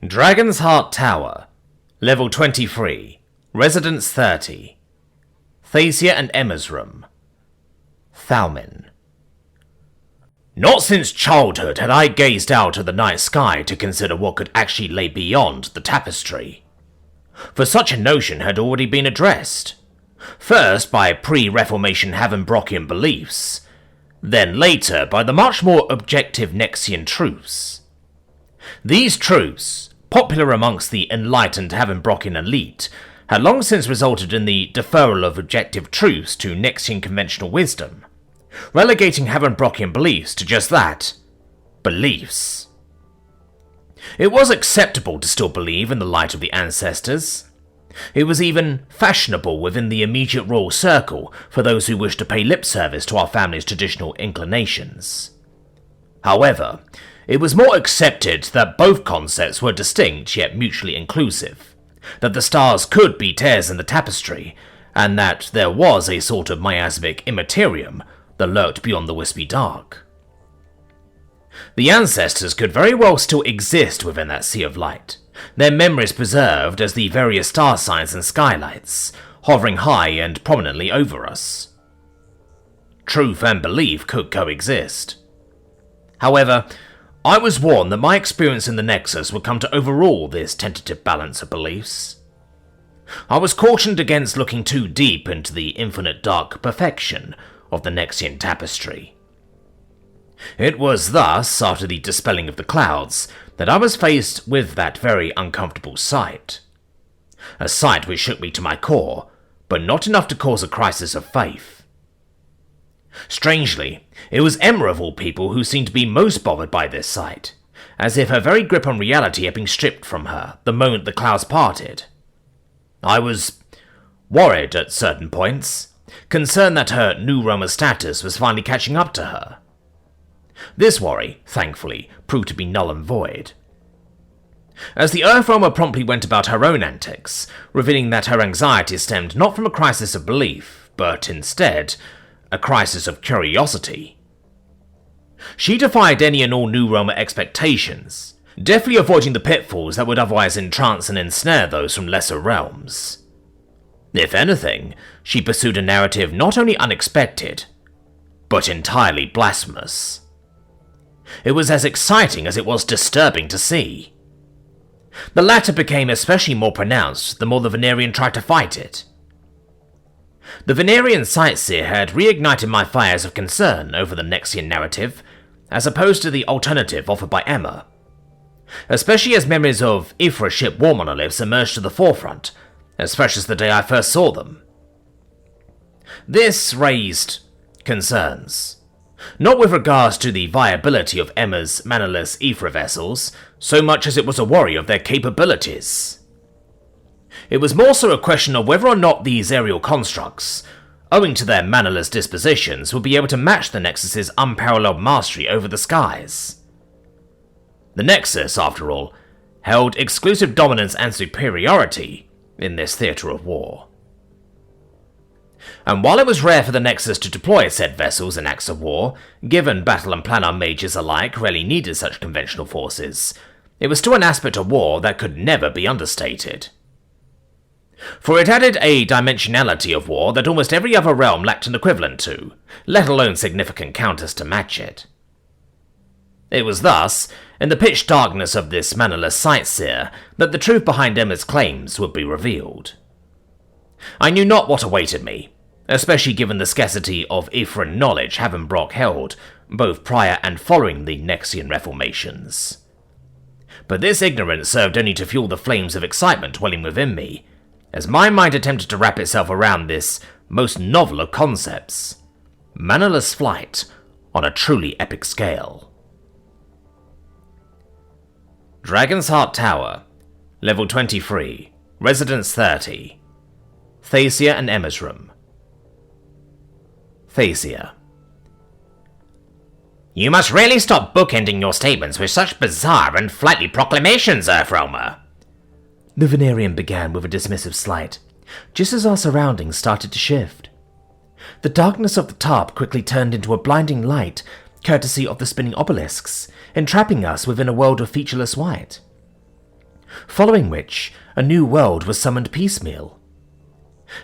Dragon's Heart Tower, Level 23, Residence 30, Thasia and Emma's room. Thalmin. Not since childhood had I gazed out at the night sky to consider what could actually lay beyond the tapestry. For such a notion had already been addressed. First by pre-Reformation Havenbrockian beliefs, then later by the much more objective Nexian truths. These truths, popular amongst the enlightened Havenbrockian elite, had long since resulted in the deferral of objective truths to Nexian conventional wisdom, relegating Havenbrockian beliefs to just that, beliefs. It was acceptable to still believe in the light of the ancestors. It was even fashionable within the immediate royal circle for those who wished to pay lip service to our family's traditional inclinations. However, it was more accepted that both concepts were distinct yet mutually inclusive, that the stars could be tears in the tapestry, and that there was a sort of miasmic immaterium that lurked beyond the wispy dark. The ancestors could very well still exist within that sea of light, their memories preserved as the various star signs and skylights, hovering high and prominently over us. Truth and belief could coexist. However, I was warned that my experience in the Nexus would come to overrule this tentative balance of beliefs. I was cautioned against looking too deep into the infinite dark perfection of the Nexian tapestry. It was thus, after the dispelling of the clouds, that I was faced with that very uncomfortable sight. A sight which shook me to my core, but not enough to cause a crisis of faith. Strangely, it was Emma of all people who seemed to be most bothered by this sight, as if her very grip on reality had been stripped from her the moment the clouds parted. I was worried at certain points, concerned that her new Roma status was finally catching up to her. This worry, thankfully, proved to be null and void. As the Earth Roma promptly went about her own antics, revealing that her anxiety stemmed not from a crisis of belief, but instead, a crisis of curiosity. She defied any and all new Roma expectations, deftly avoiding the pitfalls that would otherwise entrance and ensnare those from lesser realms. If anything, she pursued a narrative not only unexpected, but entirely blasphemous. It was as exciting as it was disturbing to see. The latter became especially more pronounced the more the Venerian tried to fight it. The Venerian sightseer had reignited my fires of concern over the Nexian narrative, as opposed to the alternative offered by Emma, especially as memories of Ifra ship war monoliths emerged to the forefront, as fresh as the day I first saw them. This raised concerns. Not with regards to the viability of Emma's mannerless Ifra vessels, so much as it was a worry of their capabilities. It was more so a question of whether or not these aerial constructs, owing to their mannerless dispositions, would be able to match the Nexus's unparalleled mastery over the skies. The Nexus, after all, held exclusive dominance and superiority in this theatre of war. And while it was rare for the Nexus to deploy said vessels in acts of war, given battle and planar mages alike rarely needed such conventional forces, it was still an aspect of war that could never be understated. For it added a dimensionality of war that almost every other realm lacked an equivalent to, let alone significant counters to match it. It was thus, in the pitch darkness of this mannerless sightseer, that the truth behind Emma's claims would be revealed. I knew not what awaited me, especially given the scarcity of Ifran knowledge Havenbrock held, both prior and following the Nexian reformations. But this ignorance served only to fuel the flames of excitement dwelling within me, as my mind attempted to wrap itself around this most novel of concepts, mannerless flight on a truly epic scale. Dragon's Heart Tower, Level 23, Residence 30, Thasia and Emma's room. Thasia. You must really stop bookending your statements with such bizarre and flighty proclamations, Earthrealmer. The Venerian began with a dismissive slight, just as our surroundings started to shift. The darkness of the top quickly turned into a blinding light, courtesy of the spinning obelisks, entrapping us within a world of featureless white. following which a new world was summoned piecemeal.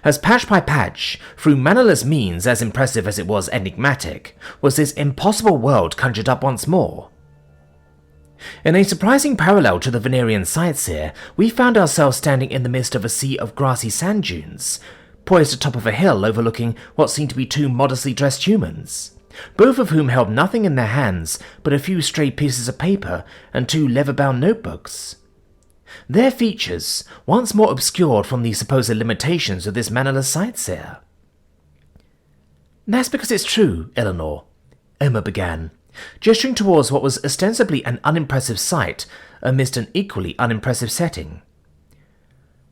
As patch by patch, through mannerless means as impressive as it was enigmatic, was this impossible world conjured up once more. In a surprising parallel to the Venerian sightseer, we found ourselves standing in the midst of a sea of grassy sand dunes, poised atop of a hill overlooking what seemed to be two modestly dressed humans, both of whom held nothing in their hands but a few stray pieces of paper and two leather-bound notebooks. Their features, once more obscured from the supposed limitations of this mannerless sightseer. "That's because it's true, Eleanor," Emma began, gesturing towards what was ostensibly an unimpressive sight amidst an equally unimpressive setting.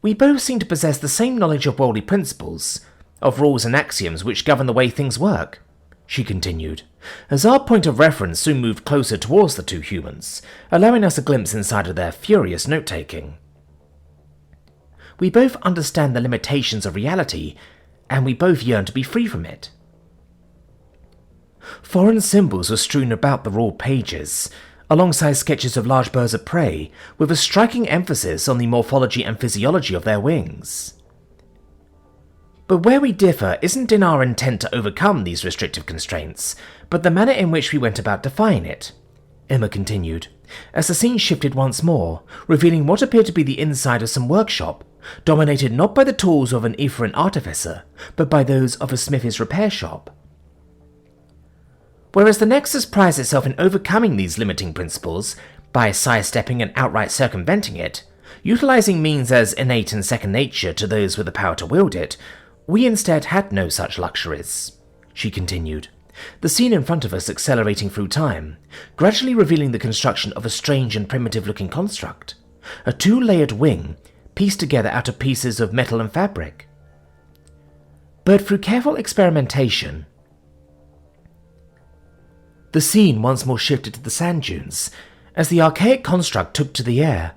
"We both seem to possess the same knowledge of worldly principles, of rules and axioms which govern the way things work," she continued, as our point of reference soon moved closer towards the two humans, allowing us a glimpse inside of their furious note-taking. "We both understand the limitations of reality, and we both yearn to be free from it." Foreign symbols were strewn about the raw pages, alongside sketches of large birds of prey, with a striking emphasis on the morphology and physiology of their wings. "But where we differ isn't in our intent to overcome these restrictive constraints, but the manner in which we went about defying it," Emma continued, as the scene shifted once more, revealing what appeared to be the inside of some workshop, dominated not by the tools of an efferent artificer, but by those of a smithy's repair shop. Whereas the Nexus prides itself in overcoming these limiting principles by sidestepping and outright circumventing it, utilizing means as innate and second nature to those with the power to wield it, we instead had no such luxuries, she continued, the scene in front of us accelerating through time, gradually revealing the construction of a strange and primitive-looking construct, a two-layered wing pieced together out of pieces of metal and fabric. But through careful experimentation, the scene once more shifted to the sand dunes, as the archaic construct took to the air,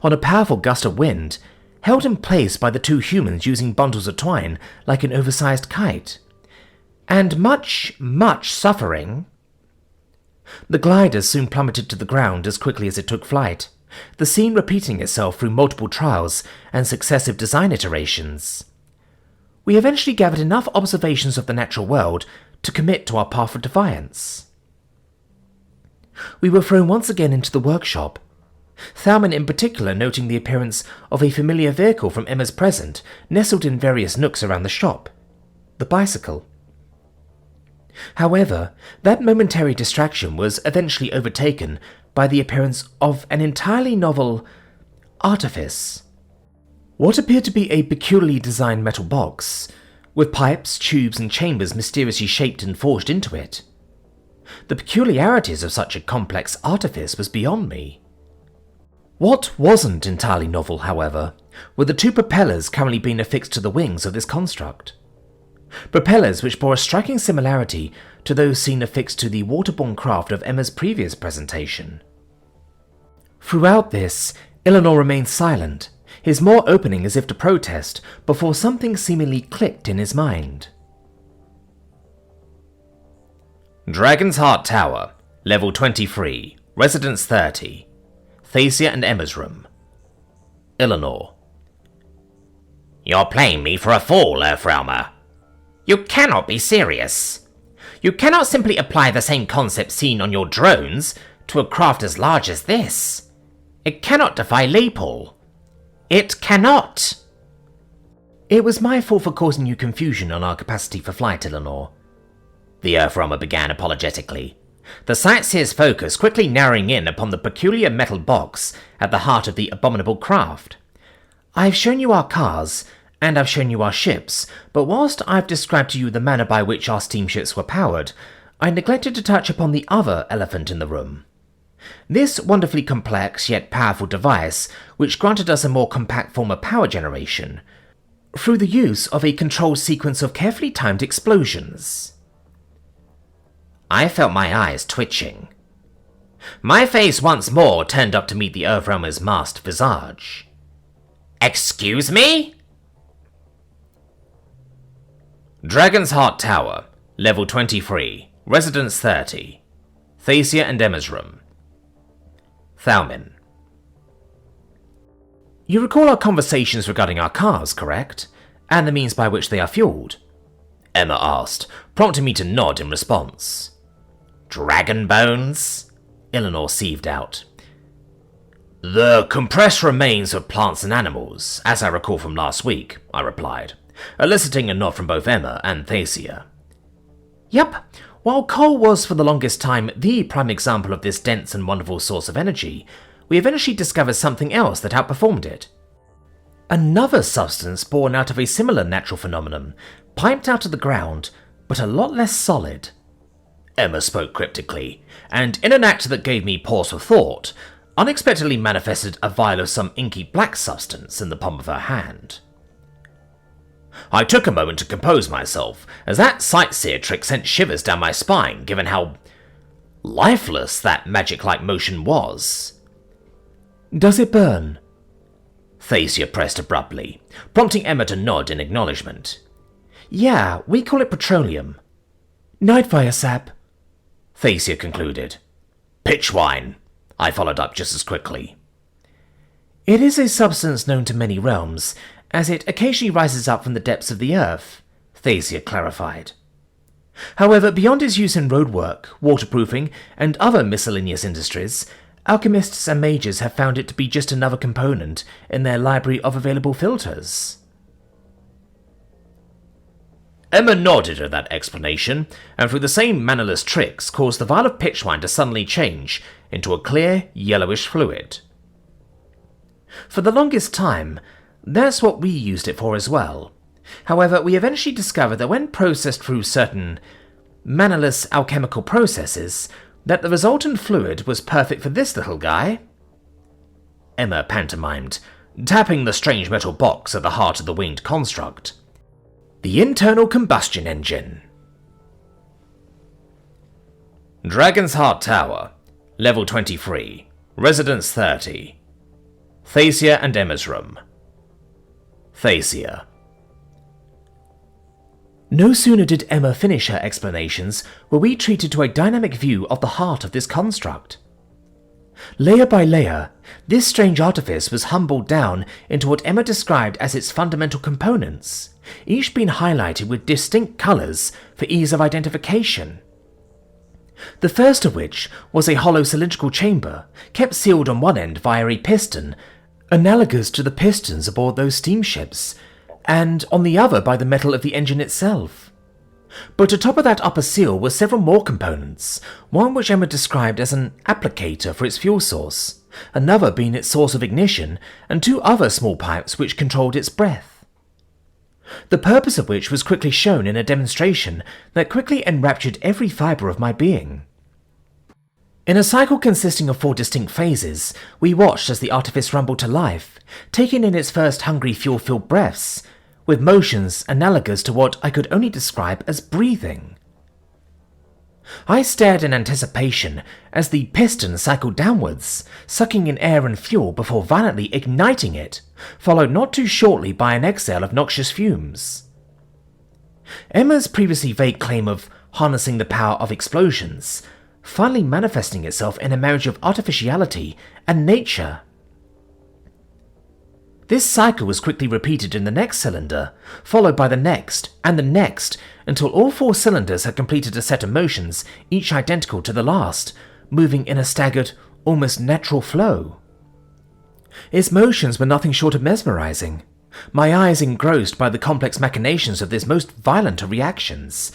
on a powerful gust of wind, held in place by the two humans using bundles of twine like an oversized kite. And much suffering. The glider soon plummeted to the ground as quickly as it took flight, the scene repeating itself through multiple trials and successive design iterations. We eventually gathered enough observations of the natural world to commit to our path of defiance. We were thrown once again into the workshop, Thalman in particular noting the appearance of a familiar vehicle from Emma's present nestled in various nooks around the shop, the bicycle. However, that momentary distraction was eventually overtaken by the appearance of an entirely novel artifice. What appeared to be a peculiarly designed metal box, with pipes, tubes, and chambers mysteriously shaped and forged into it. The peculiarities of such a complex artifice was beyond me. What wasn't entirely novel, however, were the two propellers currently being affixed to the wings of this construct. Propellers which bore a striking similarity to those seen affixed to the waterborne craft of Emma's previous presentation. Throughout this, Eleanor remained silent, his maw opening as if to protest, before something seemingly clicked in his mind. Dragon's Heart Tower, Level 23, Residence 30. Thasia and Emma's room. Eleanor. You're playing me for a fool, Earthrealmer. You cannot be serious. You cannot simply apply the same concept seen on your drones to a craft as large as this. It cannot defy Leopold. It cannot. It was my fault for causing you confusion on our capacity for flight, Eleanor, the Earthrealmer began apologetically, the sightseer's focus quickly narrowing in upon the peculiar metal box at the heart of the abominable craft. I've shown you our cars, and I've shown you our ships, but whilst I've described to you the manner by which our steamships were powered, I neglected to touch upon the other elephant in the room. This wonderfully complex yet powerful device, which granted us a more compact form of power generation, through the use of a controlled sequence of carefully timed explosions. I felt my eyes twitching. My face once more turned up to meet the Earthrealmer's masked visage. Excuse me? Dragon's Heart Tower, Level 23, Residence 30. Thasia and Emma's room. Thalman. You recall our conversations regarding our cars, correct? And the means by which they are fueled? Emma asked, prompting me to nod in response. Dragon bones? Eleanor seethed out. The compressed remains of plants and animals, as I recall from last week, I replied, eliciting a nod from both Emma and Thacia. Yep. While coal was for the longest time the prime example of this dense and wonderful source of energy, we eventually discovered something else that outperformed it. Another substance born out of a similar natural phenomenon, piped out of the ground, but a lot less solid. Emma spoke cryptically, and in an act that gave me pause for thought, unexpectedly manifested a vial of some inky black substance in the palm of her hand. I took a moment to compose myself, as that sightseer trick sent shivers down my spine, given how lifeless that magic-like motion was. Does it burn? Thacia pressed abruptly, prompting Emma to nod in acknowledgement. Yeah, we call it petroleum. Nightfire sap, Thacia concluded. Pitchwine, I followed up just as quickly. It is a substance known to many realms, as it occasionally rises up from the depths of the earth, Thacia clarified. However, beyond its use in roadwork, waterproofing, and other miscellaneous industries, alchemists and mages have found it to be just another component in their library of available filters. Emma nodded at that explanation, and through the same mannerless tricks caused the vial of pitchwine to suddenly change into a clear, yellowish fluid. For the longest time, that's what we used it for as well. However, we eventually discovered that when processed through certain mannerless alchemical processes, that the resultant fluid was perfect for this little guy. Emma pantomimed, tapping the strange metal box at the heart of the winged construct. The internal combustion engine. Dragon's Heart Tower, Level 23, Residence 30. Thacia and Emma's room. Thacia. No sooner did Emma finish her explanations were we treated to a dynamic view of the heart of this construct. Layer by layer, this strange artifice was humbled down into what Emma described as its fundamental components, each being highlighted with distinct colours for ease of identification. The first of which was a hollow cylindrical chamber, kept sealed on one end via a piston, analogous to the pistons aboard those steamships, and on the other by the metal of the engine itself. But atop of that upper seal were several more components, one which Emma described as an applicator for its fuel source, another being its source of ignition, and two other small pipes which controlled its breath. The purpose of which was quickly shown in a demonstration that quickly enraptured every fibre of my being. In a cycle consisting of 4 distinct phases, we watched as the artifice rumbled to life, taking in its first hungry fuel-filled breaths, with motions analogous to what I could only describe as breathing. I stared in anticipation as the piston cycled downwards, sucking in air and fuel before violently igniting it, followed not too shortly by an exhale of noxious fumes. Emma's previously vague claim of harnessing the power of explosions, finally manifesting itself in a marriage of artificiality and nature. This cycle was quickly repeated in the next cylinder, followed by the next, and the next, until all 4 cylinders had completed a set of motions, each identical to the last, moving in a staggered, almost natural flow. Its motions were nothing short of mesmerizing, my eyes engrossed by the complex machinations of this most violent of reactions,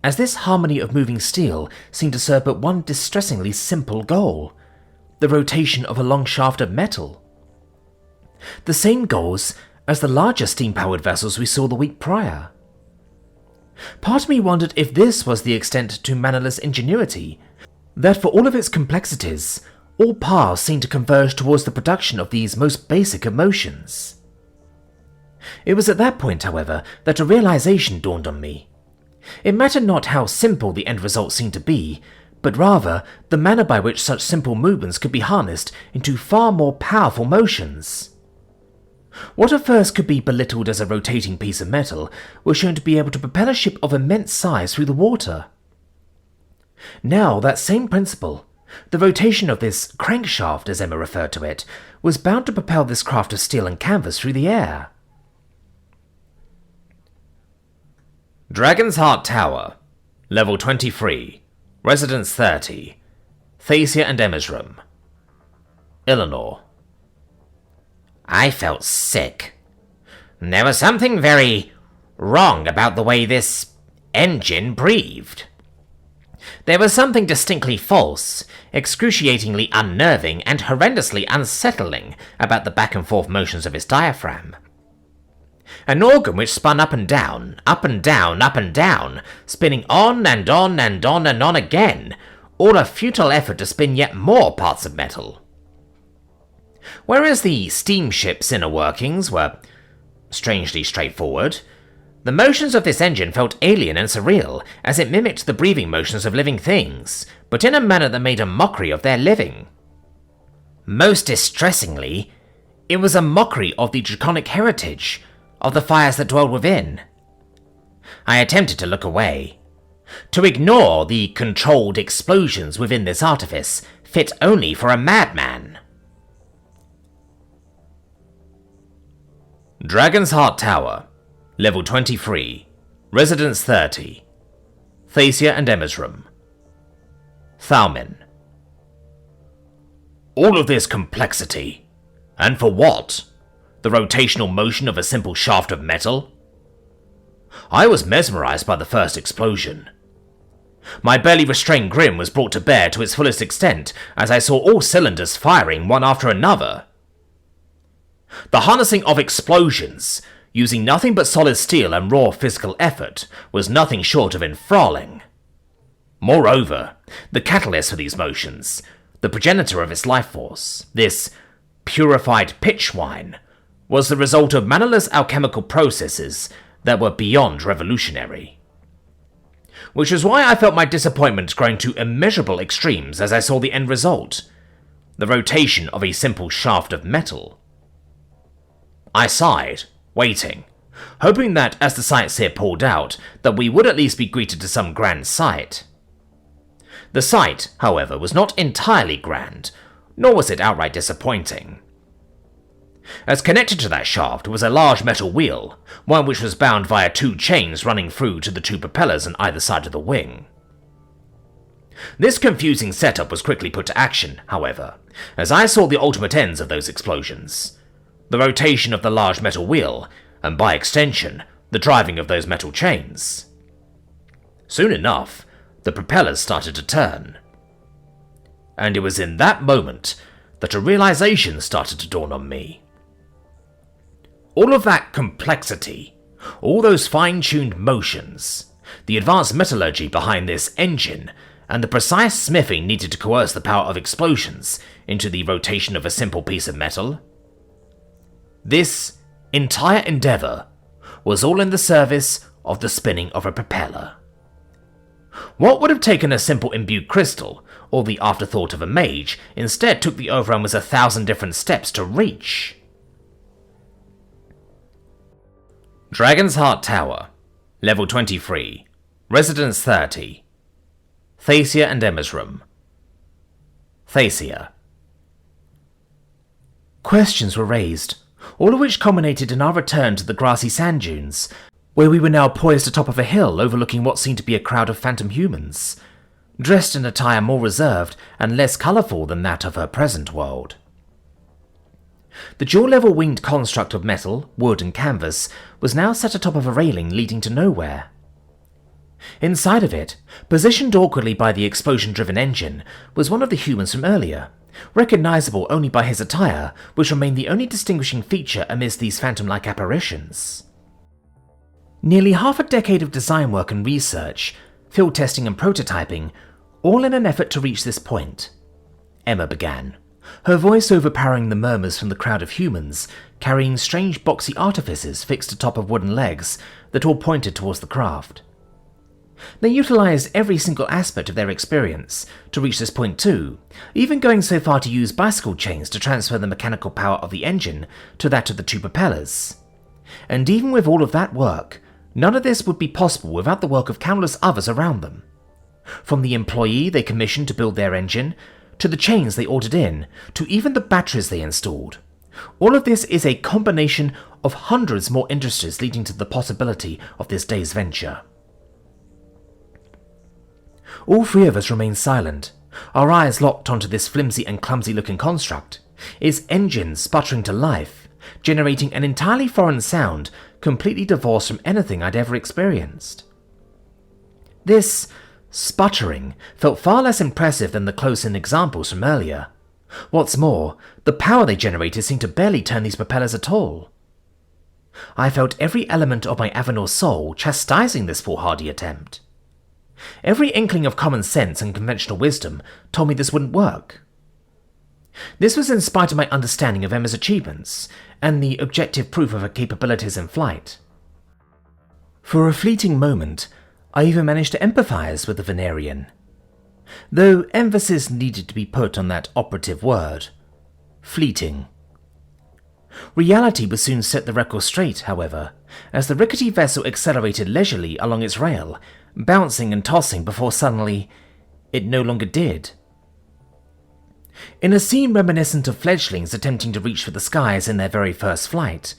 as this harmony of moving steel seemed to serve but one distressingly simple goal, the rotation of a long shaft of metal. The same goals as the larger steam-powered vessels we saw the week prior. Part of me wondered if this was the extent to mannerless ingenuity, that for all of its complexities, all paths seemed to converge towards the production of these most basic of motions. It was at that point, however, that a realization dawned on me. It mattered not how simple the end result seemed to be, but rather the manner by which such simple movements could be harnessed into far more powerful motions. What at first could be belittled as a rotating piece of metal was shown to be able to propel a ship of immense size through the water. Now that same principle, The rotation of this crankshaft, as Emma referred to it, was bound to propel this craft of steel and canvas through the air. Dragon's Heart Tower, Level 23, Residence 30, Thasia and Emma's room, Eleanor. I felt sick. There was something very wrong about the way this engine breathed. There was something distinctly false, excruciatingly unnerving, and horrendously unsettling about the back and forth motions of its diaphragm. An organ which spun up and down, up and down, up and down, spinning on and on and on and on again, all a futile effort to spin yet more parts of metal. Whereas the steamship's inner workings were strangely straightforward, the motions of this engine felt alien and surreal, as it mimicked the breathing motions of living things, but in a manner that made a mockery of their living. Most distressingly, it was a mockery of the draconic heritage, of the fires that dwelled within. I attempted to look away, to ignore the controlled explosions within this artifice, fit only for a madman. Dragon's Heart Tower, Level 23, Residence 30, Thasia and Emma's room, Thalmin. All of this complexity, and for what? The rotational motion of a simple shaft of metal? I was mesmerized by the first explosion. My barely restrained grin was brought to bear to its fullest extent as I saw all cylinders firing one after another. The harnessing of explosions, using nothing but solid steel and raw physical effort, was nothing short of enthralling. Moreover, the catalyst for these motions, the progenitor of its life force, this purified pitch wine, was the result of mannerless alchemical processes that were beyond revolutionary. Which was why I felt my disappointment growing to immeasurable extremes as I saw the end result, the rotation of a simple shaft of metal. I sighed, waiting, hoping that as the sightseer pulled out, that we would at least be greeted to some grand sight. The sight, however, was not entirely grand, nor was it outright disappointing. As connected to that shaft was a large metal wheel, one which was bound via two chains running through to the two propellers on either side of the wing. This confusing setup was quickly put to action, however, as I saw the ultimate ends of those explosions. The rotation of the large metal wheel, and by extension, the driving of those metal chains. Soon enough, the propellers started to turn. And it was in that moment that a realization started to dawn on me. All of that complexity, all those fine-tuned motions, the advanced metallurgy behind this engine, and the precise smithing needed to coerce the power of explosions into the rotation of a simple piece of metal. This entire endeavor was all in the service of the spinning of a propeller. What would have taken a simple imbued crystal, or the afterthought of a mage, instead took the overrunners 1,000 different steps to reach. Dragon's Heart Tower, Level 23, Residence 30, Thasia and Emma's room, Thasia. Questions were raised, all of which culminated in our return to the grassy sand dunes, where we were now poised atop of a hill overlooking what seemed to be a crowd of phantom humans, dressed in attire more reserved and less colourful than that of her present world. The dual-level winged construct of metal, wood and canvas was now set atop of a railing leading to nowhere. Inside of it, positioned awkwardly by the explosion-driven engine, was one of the humans from earlier, recognisable only by his attire, which remained the only distinguishing feature amidst these phantom-like apparitions. Nearly half a decade of design work and research, field testing and prototyping, all in an effort to reach this point. Emma began, her voice overpowering the murmurs from the crowd of humans, carrying strange boxy artifices fixed atop of wooden legs that all pointed towards the craft. They utilised every single aspect of their experience to reach this point too, even going so far to use bicycle chains to transfer the mechanical power of the engine to that of the two propellers. And even with all of that work, none of this would be possible without the work of countless others around them. From the employee they commissioned to build their engine, to the chains they ordered in, to even the batteries they installed. All of this is a combination of hundreds more industries leading to the possibility of this day's venture. All three of us remained silent, our eyes locked onto this flimsy and clumsy-looking construct, its engines sputtering to life, generating an entirely foreign sound completely divorced from anything I'd ever experienced. This sputtering felt far less impressive than the close-in examples from earlier. What's more, the power they generated seemed to barely turn these propellers at all. I felt every element of my Avenor soul chastising this foolhardy attempt. Every inkling of common sense and conventional wisdom told me this wouldn't work. This was in spite of my understanding of Emma's achievements and the objective proof of her capabilities in flight. For a fleeting moment, I even managed to empathize with the Venerian, though emphasis needed to be put on that operative word, fleeting. Reality would soon set the record straight, however, as the rickety vessel accelerated leisurely along its rail, bouncing and tossing before suddenly it no longer did. In a scene reminiscent of fledglings attempting to reach for the skies in their very first flight,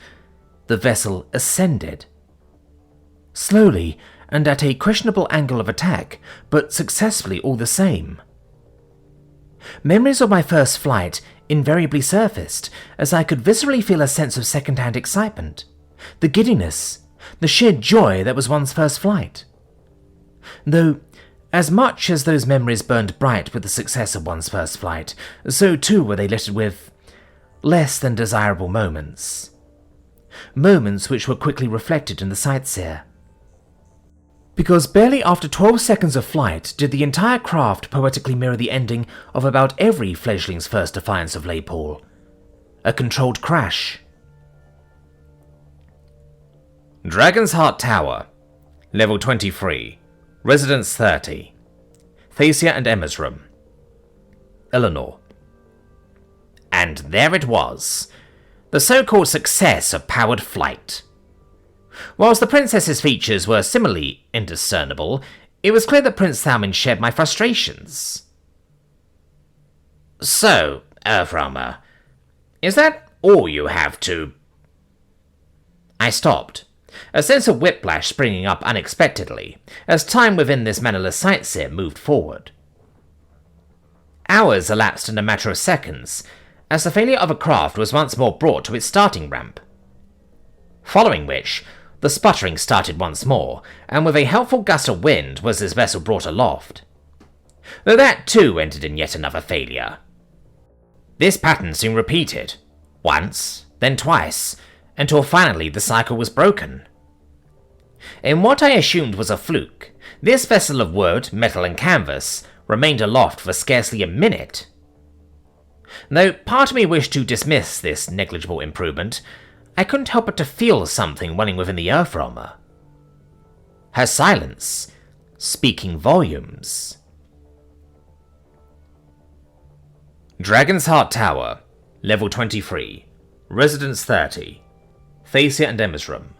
the vessel ascended. Slowly and at a questionable angle of attack, but successfully all the same. Memories of my first flight invariably surfaced, as I could viscerally feel a sense of second-hand excitement, the giddiness, the sheer joy that was one's first flight. Though, as much as those memories burned bright with the success of one's first flight, so too were they littered with less than desirable moments. Moments which were quickly reflected in the sightseer. Because barely after 12 seconds of flight did the entire craft poetically mirror the ending of about every fledgling's first defiance of Laypole. A controlled crash. Dragon's Heart Tower, Level 23, Residence 30, Thacia and Emma's room. Eleanor. And there it was, the so-called success of powered flight. Whilst the princess's features were similarly indiscernible, it was clear that Prince Thalmin shared my frustrations. So, Earthrealmer, is that all you have to... I stopped, a sense of whiplash springing up unexpectedly, as time within this mannerless sightseer moved forward. Hours elapsed in a matter of seconds, as the failure of a craft was once more brought to its starting ramp. Following which, the sputtering started once more, and with a helpful gust of wind was this vessel brought aloft. Though that too ended in yet another failure. This pattern soon repeated, once, then twice, until finally the cycle was broken. In what I assumed was a fluke, this vessel of wood, metal and canvas remained aloft for scarcely a minute. Though part of me wished to dismiss this negligible improvement, I couldn't help but to feel something welling within the Earthrealmer. Her silence, speaking volumes. Dragon's Heart Tower, Level 23, Residence 30, Thacia and Emma's room.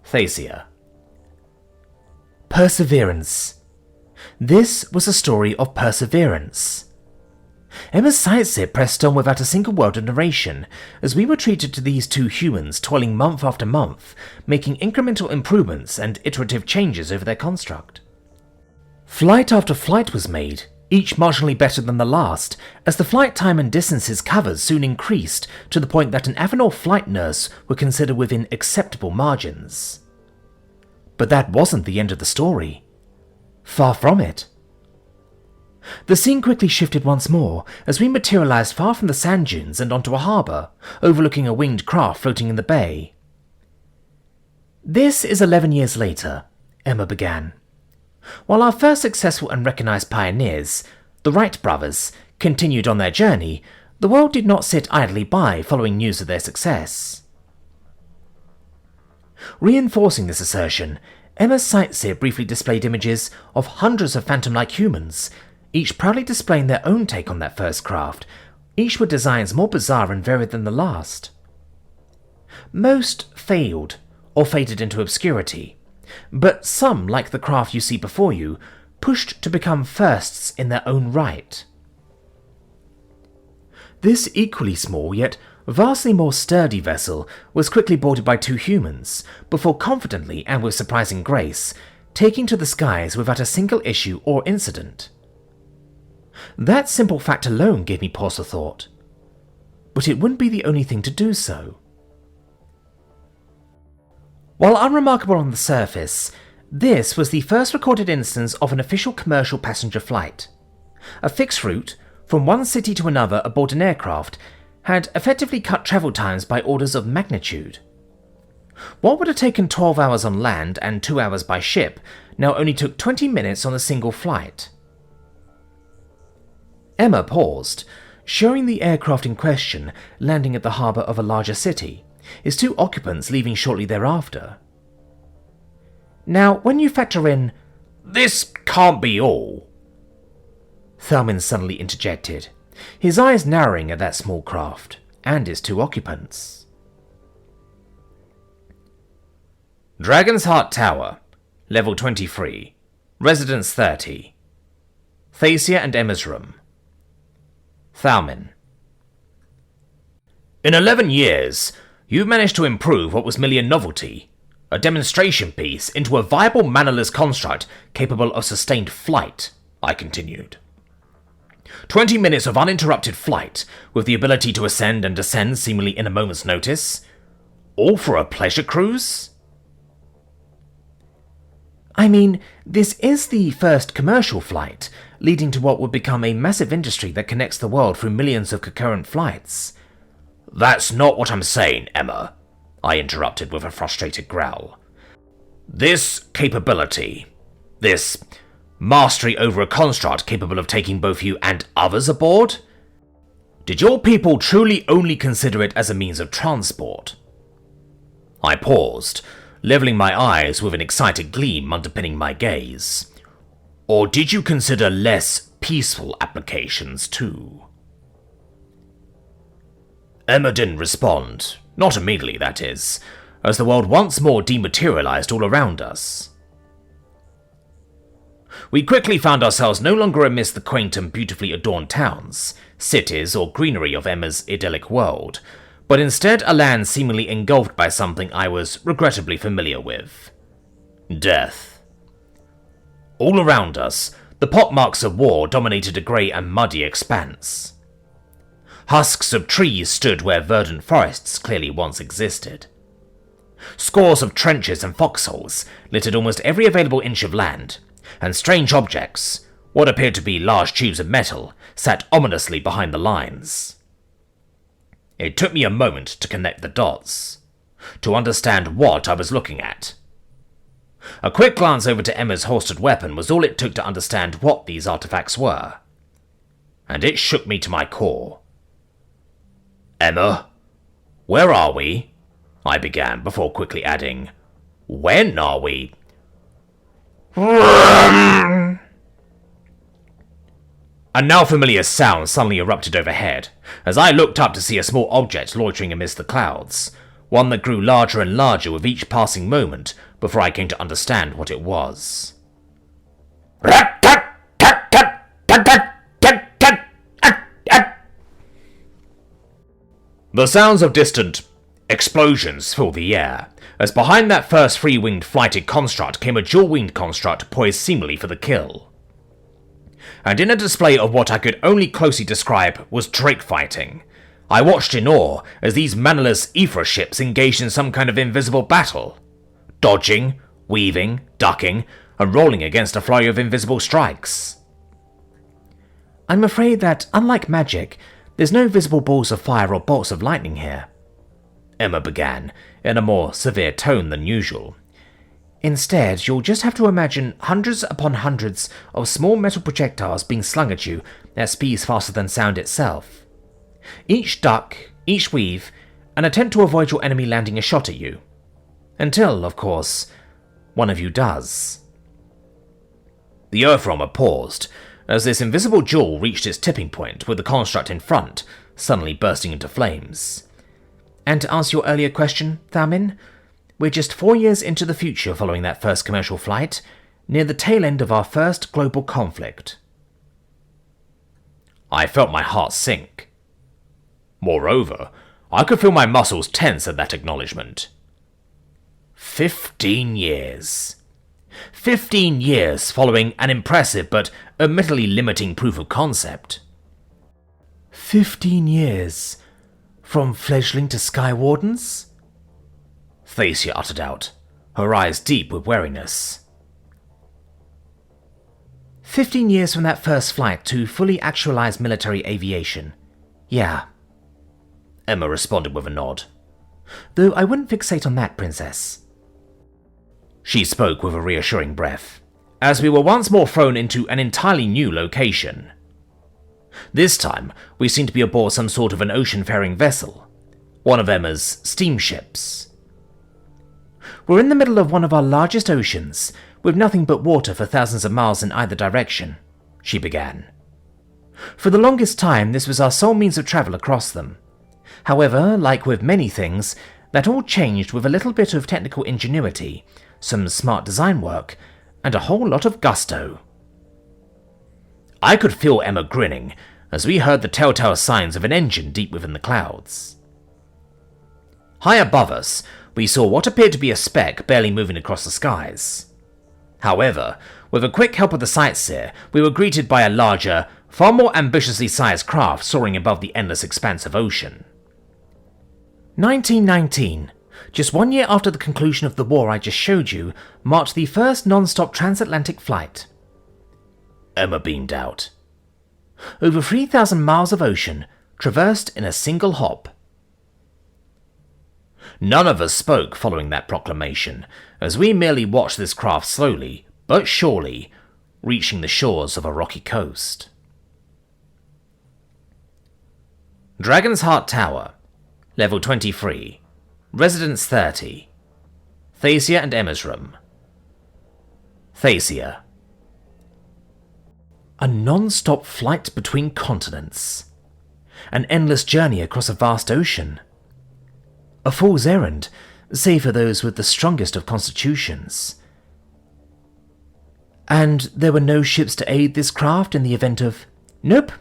Thacia. Perseverance. This was a story of perseverance. Emma's sightseer pressed on without a single word of narration, as we were treated to these two humans toiling month after month, making incremental improvements and iterative changes over their construct. Flight after flight was made, each marginally better than the last, as the flight time and distances covered soon increased to the point that an Avenor flight nurse would consider within acceptable margins. But that wasn't the end of the story. Far from it. The scene quickly shifted once more, as we materialized far from the sand dunes and onto a harbour, overlooking a winged craft floating in the bay. This is 11 years later, Emma began. While our first successful and recognized pioneers, the Wright brothers, continued on their journey, the world did not sit idly by following news of their success. Reinforcing this assertion, Emma's sightseer briefly displayed images of hundreds of phantom-like humans, each proudly displaying their own take on that first craft, each with designs more bizarre and varied than the last. Most failed, or faded into obscurity, but some, like the craft you see before you, pushed to become firsts in their own right. This equally small, yet vastly more sturdy vessel was quickly boarded by 2 humans, before confidently and with surprising grace, taking to the skies without a single issue or incident. That simple fact alone gave me pause for thought. But it wouldn't be the only thing to do so. While unremarkable on the surface, this was the first recorded instance of an official commercial passenger flight. A fixed route, from one city to another aboard an aircraft, had effectively cut travel times by orders of magnitude. What would have taken 12 hours on land and 2 hours by ship now only took 20 minutes on a single flight. Emma paused, showing the aircraft in question landing at the harbour of a larger city, its 2 occupants leaving shortly thereafter. Now, when you factor in, "This can't be all," Thalmin suddenly interjected, his eyes narrowing at that small craft and its 2 occupants. Dragon's Heart Tower, Level 23, Residence 30. Thacia and Emma's room. Thalmin. In 11 years, you've managed to improve what was merely a novelty, a demonstration piece, into a viable mannerless construct capable of sustained flight, I continued. 20 minutes of uninterrupted flight, with the ability to ascend and descend seemingly in a moment's notice? All for a pleasure cruise? I mean, this is the first commercial flight, leading to what would become a massive industry that connects the world through millions of concurrent flights. That's not what I'm saying, Emma, I interrupted with a frustrated growl. This capability, this mastery over a construct capable of taking both you and others aboard? Did your people truly only consider it as a means of transport? I paused, levelling my eyes with an excited gleam underpinning my gaze. Or did you consider less peaceful applications too? Emma didn't respond, not immediately that is, as the world once more dematerialized all around us. We quickly found ourselves no longer amidst the quaint and beautifully adorned towns, cities, or greenery of Emma's idyllic world, but instead a land seemingly engulfed by something I was regrettably familiar with. Death. All around us, the pockmarks of war dominated a grey and muddy expanse. Husks of trees stood where verdant forests clearly once existed. Scores of trenches and foxholes littered almost every available inch of land, and strange objects, what appeared to be large tubes of metal, sat ominously behind the lines. It took me a moment to connect the dots, to understand what I was looking at. A quick glance over to Emma's holstered weapon was all it took to understand what these artifacts were, and it shook me to my core. Emma, where are we? I began before quickly adding, when are we? A now familiar sound suddenly erupted overhead, as I looked up to see a small object loitering amidst the clouds, one that grew larger and larger with each passing moment before I came to understand what it was. The sounds of distant explosions filled the air, as behind that first free-winged flighted construct came a dual-winged construct poised seemingly for the kill. And in a display of what I could only closely describe was Drake fighting, I watched in awe as these mannerless ether ships engaged in some kind of invisible battle, dodging, weaving, ducking, and rolling against a flurry of invisible strikes. I'm afraid that, unlike magic, there's no visible balls of fire or bolts of lightning here, Emma began, in a more severe tone than usual. Instead, you'll just have to imagine hundreds upon hundreds of small metal projectiles being slung at you at speeds faster than sound itself. Each duck, each weave, an attempt to avoid your enemy landing a shot at you. Until, of course, one of you does. The Earthrealmer paused, as this invisible jewel reached its tipping point with the construct in front, suddenly bursting into flames. And to answer your earlier question, Thalmin, we're just 4 years into the future following that first commercial flight, near the tail end of our first global conflict. I felt my heart sink. Moreover, I could feel my muscles tense at that acknowledgement. 15 years. 15 years following an impressive but admittedly limiting proof of concept. 15 years. From fledgling to Sky Wardens? Thacia uttered out, her eyes deep with wariness. 15 years from that first flight to fully actualized military aviation. Yeah. Emma responded with a nod. Though I wouldn't fixate on that, Princess. She spoke with a reassuring breath, as we were once more thrown into an entirely new location. This time, we seemed to be aboard some sort of an ocean-faring vessel, one of Emma's steamships. We're in the middle of one of our largest oceans, with nothing but water for thousands of miles in either direction, she began. For the longest time, this was our sole means of travel across them. However, like with many things, that all changed with a little bit of technical ingenuity, some smart design work, and a whole lot of gusto. I could feel Emma grinning as we heard the telltale signs of an engine deep within the clouds. High above us, we saw what appeared to be a speck barely moving across the skies. However, with a quick help of the sightseer, we were greeted by a larger, far more ambitiously sized craft soaring above the endless expanse of ocean. 1919, just 1 year after the conclusion of the war I just showed you, marked the first non-stop transatlantic flight. Emma beamed out. Over 3,000 miles of ocean, traversed in a single hop. None of us spoke following that proclamation, as we merely watched this craft slowly, but surely, reaching the shores of a rocky coast. Dragon's Heart Tower, Level 23, Residence 30, Thacia and Emma's room. Thacia. A non-stop flight between continents. An endless journey across a vast ocean. A fool's errand, save for those with the strongest of constitutions. And there were no ships to aid this craft in the event of... Nope.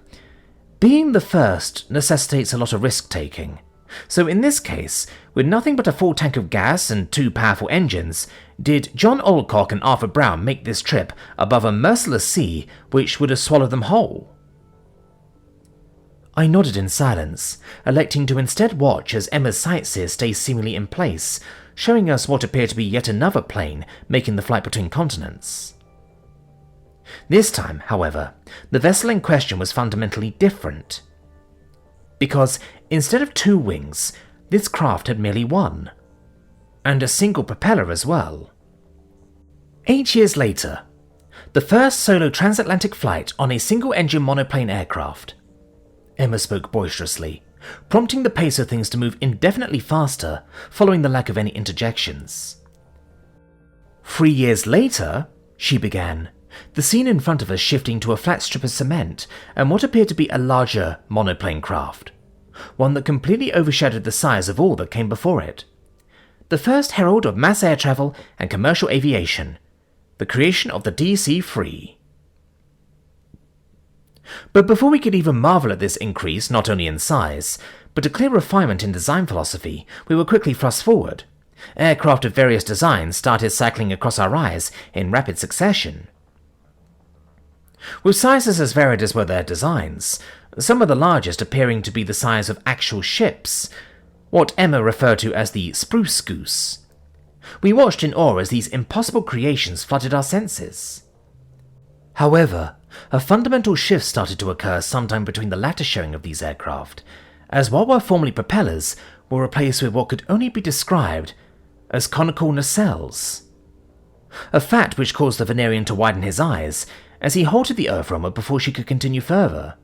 Being the first necessitates a lot of risk-taking. So in this case, with nothing but a full tank of gas and 2 powerful engines, did John Alcock and Arthur Brown make this trip above a merciless sea which would have swallowed them whole? I nodded in silence, electing to instead watch as Emma's sightseer stays seemingly in place, showing us what appeared to be yet another plane making the flight between continents. This time, however, the vessel in question was fundamentally different. Because instead of 2 wings, this craft had merely 1. And a single propeller as well. 8 years later, the first solo transatlantic flight on a single-engine monoplane aircraft. Emma spoke boisterously, prompting the pace of things to move indefinitely faster following the lack of any interjections. 3 years later, she began, the scene in front of us shifting to a flat strip of cement and what appeared to be a larger monoplane craft, one that completely overshadowed the size of all that came before it. The first herald of mass air travel and commercial aviation, the creation of the DC-3. But before we could even marvel at this increase not only in size, but a clear refinement in design philosophy, we were quickly thrust forward. Aircraft of various designs started cycling across our eyes in rapid succession. With sizes as varied as were their designs, some of the largest appearing to be the size of actual ships, what Emma referred to as the spruce goose. We watched in awe as these impossible creations flooded our senses. However, a fundamental shift started to occur sometime between the latter showing of these aircraft, as what were formerly propellers were replaced with what could only be described as conical nacelles. A fact which caused the Venerian to widen his eyes as he halted the Earth-roamer before she could continue further.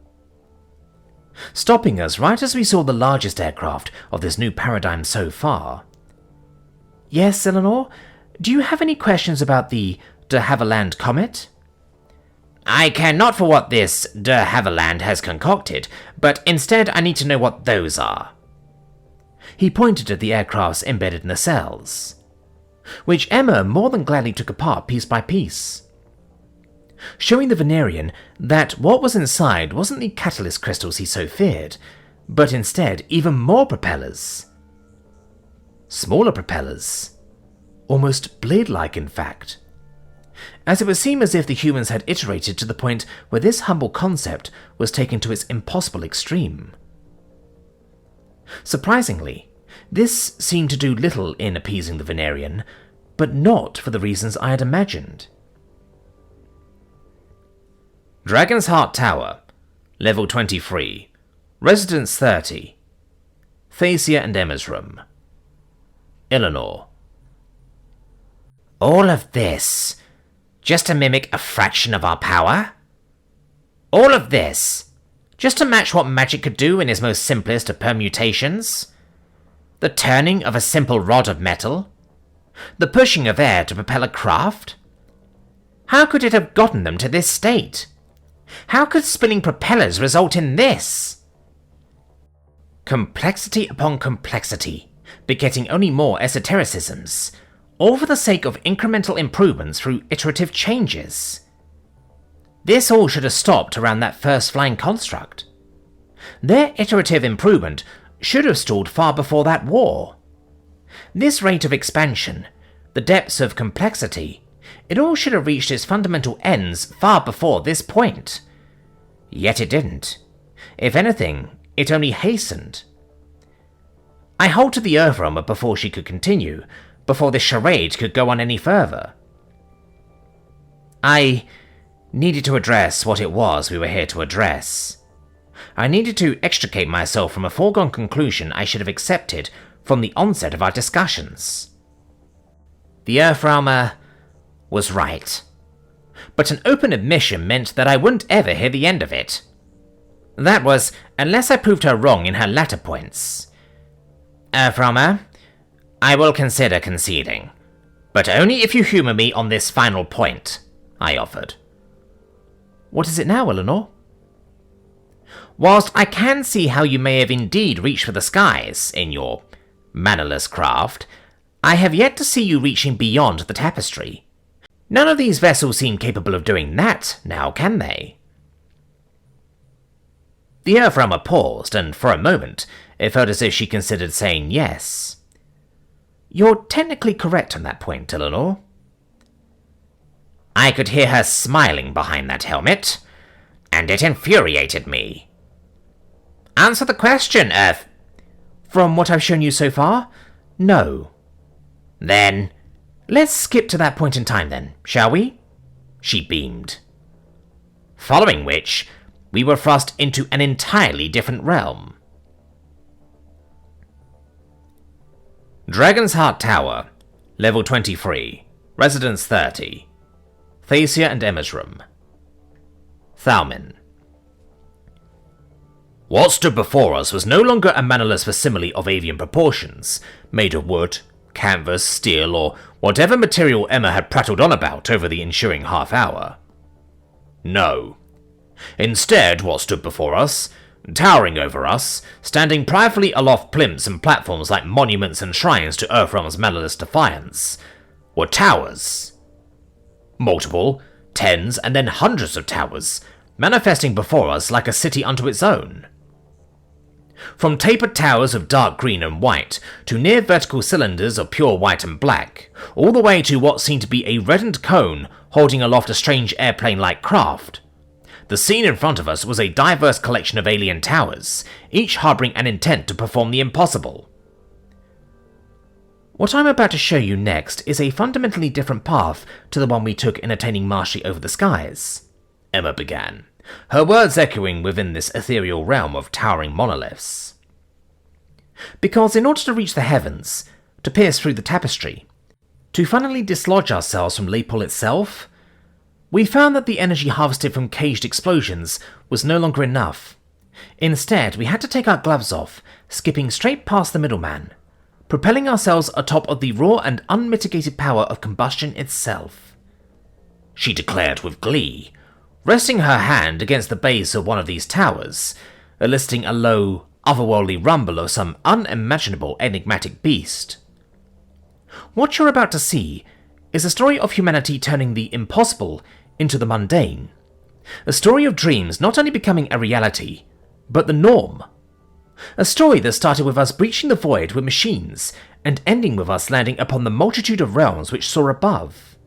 Stopping us right as we saw the largest aircraft of this new paradigm so far. Yes, Eleanor? Do you have any questions about the de Havilland Comet? I care not for what this de Havilland has concocted, but instead I need to know what those are. He pointed at the aircraft's embedded nacelles, which Emma more than gladly took apart piece by piece, showing the Venerian that what was inside wasn't the catalyst crystals he so feared, but instead even more propellers. Smaller propellers. Almost blade-like, in fact. As it would seem as if the humans had iterated to the point where this humble concept was taken to its impossible extreme. Surprisingly, this seemed to do little in appeasing the Venerian, but not for the reasons I had imagined. Dragon's Heart Tower, Level 23, Residence 30, Thasia and Emma's room. Eleanor. All of this, just to mimic a fraction of our power? All of this, just to match what magic could do in its most simplest of permutations? The turning of a simple rod of metal? The pushing of air to propel a craft? How could it have gotten them to this state? How could spinning propellers result in this? Complexity upon complexity, begetting only more esotericisms, all for the sake of incremental improvements through iterative changes. This all should have stopped around that first flying construct. Their iterative improvement should have stalled far before that war. This rate of expansion, the depths of complexity, it all should have reached its fundamental ends far before this point. Yet it didn't. If anything, it only hastened. I halted the Earthrealmer before she could continue, before this charade could go on any further. I needed to address what it was we were here to address. I needed to extricate myself from a foregone conclusion I should have accepted from the onset of our discussions. The Earthrealmer was right, but an open admission meant that I wouldn't ever hear the end of it. That was, unless I proved her wrong in her latter points. Earthrealmer, I will consider conceding, but only if you humour me on this final point, I offered. What is it now, Eleanor? Whilst I can see how you may have indeed reached for the skies in your mannerless craft, I have yet to see you reaching beyond the tapestry. None of these vessels seem capable of doing that now, can they? The Earthrealmer paused, and for a moment it felt as if she considered saying yes. You're technically correct on that point, Eleanor. I could hear her smiling behind that helmet, and it infuriated me. Answer the question, Earth. From what I've shown you so far, no. Then, let's skip to that point in time then, shall we? She beamed. Following which, we were thrust into an entirely different realm. Dragon's Heart Tower, Level 23, Residence 30, Thasia and Emma's room. Thalmin. What stood before us was no longer a mannerless facsimile of avian proportions, made of wood, canvas, steel, or whatever material Emma had prattled on about over the ensuing half hour. No. Instead, what stood before us, towering over us, standing pridefully aloft plinths and platforms like monuments and shrines to Earthrealm's mannerless defiance, were towers. Multiple, tens, and then hundreds of towers, manifesting before us like a city unto its own. From tapered towers of dark green and white, to near vertical cylinders of pure white and black, all the way to what seemed to be a reddened cone holding aloft a strange airplane-like craft. The scene in front of us was a diverse collection of alien towers, each harbouring an intent to perform the impossible. What I'm about to show you next is a fundamentally different path to the one we took in attaining mastery over the skies, Emma began, her words echoing within this ethereal realm of towering monoliths. Because in order to reach the heavens, to pierce through the tapestry, to finally dislodge ourselves from Lepol itself, we found that the energy harvested from caged explosions was no longer enough. Instead, we had to take our gloves off, skipping straight past the middleman, propelling ourselves atop of the raw and unmitigated power of combustion itself. She declared with glee, resting her hand against the base of one of these towers, eliciting a low, otherworldly rumble of some unimaginable enigmatic beast. What you're about to see is a story of humanity turning the impossible into the mundane. A story of dreams not only becoming a reality, but the norm. A story that started with us breaching the void with machines and ending with us landing upon the multitude of realms which soar above.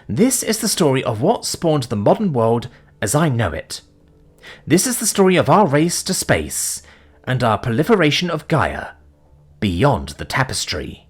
This is the story of what spawned the modern world as I know it. This is the story of our race to space and our proliferation of Gaia beyond the tapestry.